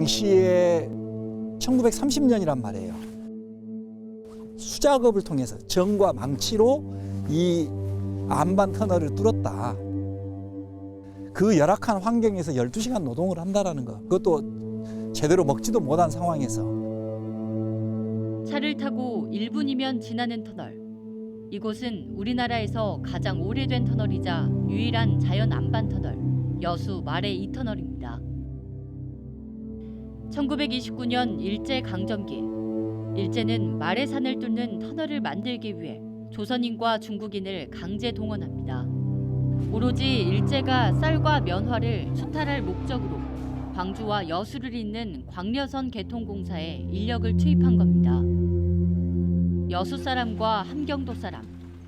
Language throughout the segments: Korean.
당시에 1930년이란 말이에요. 수작업을 통해서 정과 망치로 이 안반 터널을 뚫었다. 그 열악한 환경에서 12시간 노동을 한다는 거. 그것도 제대로 먹지도 못한 상황에서. 차를 타고 1분이면 지나는 터널. 이곳은 우리나라에서 가장 오래된 터널이자 유일한 자연 안반 터널, 여수 말해 2터널입니다. 1929년 일제강점기, 일제는 말해산을 뚫는 터널을 만들기 위해 조선인과 중국인을 강제 동원합니다. 오로지 일제가 쌀과 면화를 수탈할 목적으로 광주와 여수를 잇는 광려선 개통공사에 인력을 투입한 겁니다. 여수 사람과 함경도 사람,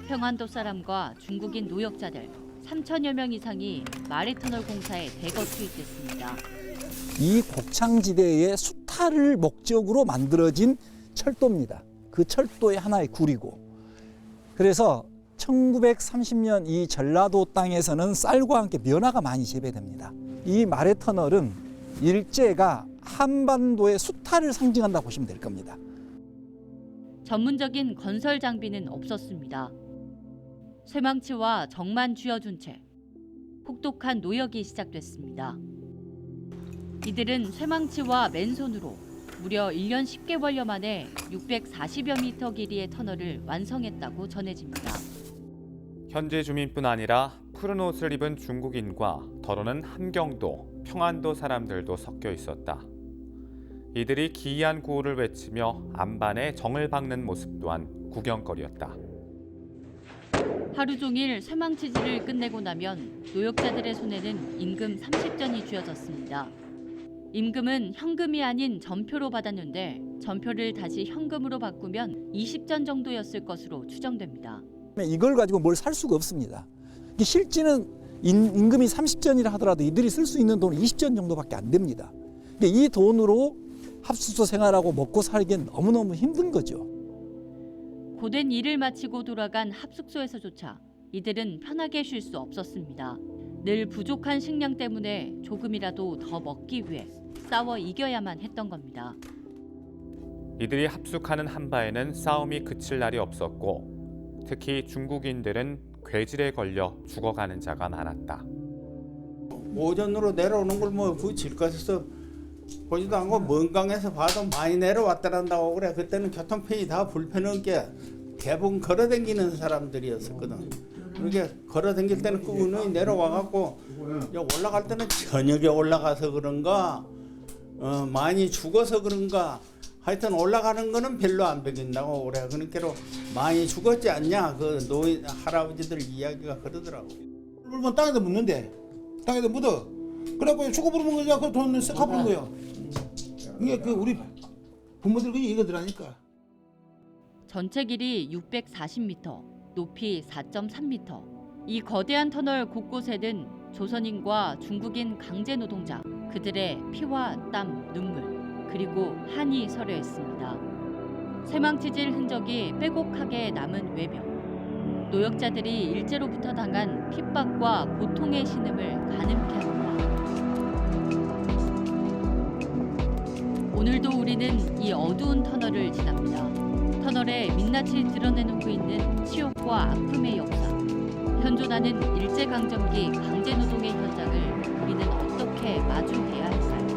평안도 사람과 중국인 노역자들 3천여 명 이상이 말해터널 공사에 대거 투입됐습니다. 이 곡창지대의 수탈을 목적으로 만들어진 철도입니다. 그 철도의 하나의 구리고. 그래서 1930년 이 전라도 땅에서는 쌀과 함께 면화가 많이 재배됩니다. 이 말해터널은 일제가 한반도의 수탈을 상징한다고 보시면 될 겁니다. 전문적인 건설 장비는 없었습니다. 쇠망치와 정만 쥐어준 채 혹독한 노역이 시작됐습니다. 이들은 쇠망치와 맨손으로 무려 1년 10개월여 만에 640여 미터 길이의 터널을 완성했다고 전해집니다. 현지 주민뿐 아니라 푸른 옷을 입은 중국인과 더러는 함경도, 평안도 사람들도 섞여 있었다. 이들이 기이한 구호를 외치며 안반에 정을 박는 모습 또한 구경거리였다. 하루 종일 쇠망치질을 끝내고 나면 노역자들의 손에는 임금 30전이 쥐어졌습니다. 임금은 현금이 아닌 전표로 받았는데 전표를 다시 현금으로 바꾸면 20전 정도였을 것으로 추정됩니다. 이걸 가지고 뭘 살 수가 없습니다. 실제는 임금이 30전이라 하더라도 이들이 쓸 수 있는 돈은 20전 정도밖에 안 됩니다. 이 돈으로 합숙소 생활하고 먹고 살기엔 너무너무 힘든 거죠. 고된 일을 마치고 돌아간 합숙소에서조차 이들은 편하게 쉴 수 없었습니다. 늘 부족한 식량 때문에 조금이라도 더 먹기 위해 싸워 이겨야만 했던 겁니다. 이들이 합숙하는 한바에는 싸움이 그칠 날이 없었고 특히 중국인들은 괴질에 걸려 죽어가는 자가 많았다. 오전으로 내려오는 걸 뭐 그 질것에서 보지도 않고 먼 강에서 봐도 많이 내려왔다란다고 그래. 그때는 교통편이 다 불편하게 대부분 걸어다니는 사람들이었었거든. 그렇게 걸어다닐 때는 꾸준히 내려와갖고 올라갈 때는 저녁에 올라가서 그런가 많이 죽어서 그런가 하여튼 올라가는 거는 별로 안 배긴다고 그래. 그러니까 많이 죽었지 않냐 그 노인 할아버지들 이야기가 그러더라고. 물건 땅에다 묻는데 땅에다 묻어. 그래갖고 죽어버리는 거야. 그 돈을 쓱 갚는 거야. 이게 그 우리 부모들 그 이거더라니까. 전체 길이 640m, 높이 4.3m. 이 거대한 터널 곳곳에는 조선인과 중국인 강제 노동자, 그들의 피와 땀, 눈물, 그리고 한이 서려 있습니다. 쇠망치질 흔적이 빼곡하게 남은 외벽. 노역자들이 일제로부터 당한 핍박과 고통의 신음을 가늠케 합니다. 오늘도 우리는 이 어두운 터널을 지납니다. 터널에 민낯이 드러내놓고 있는 치욕과 아픔의 역사. 현존하는 일제강점기 강제노동의 현장을 우리는 어떻게 마주해야 할까요?